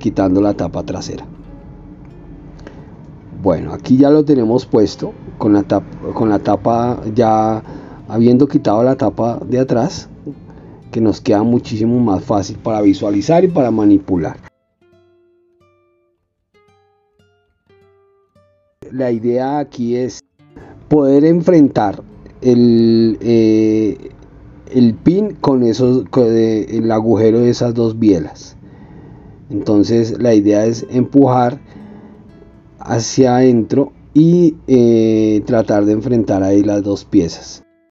quitando la tapa trasera. Bueno, aquí ya lo tenemos puesto con la tapa ya habiendo quitado la tapa de atrás, que nos queda muchísimo más fácil para visualizar y para manipular. La idea aquí es poder enfrentar el pin con el agujero de esas dos bielas. Entonces la idea es empujar hacia adentro y tratar de enfrentar ahí las dos piezas.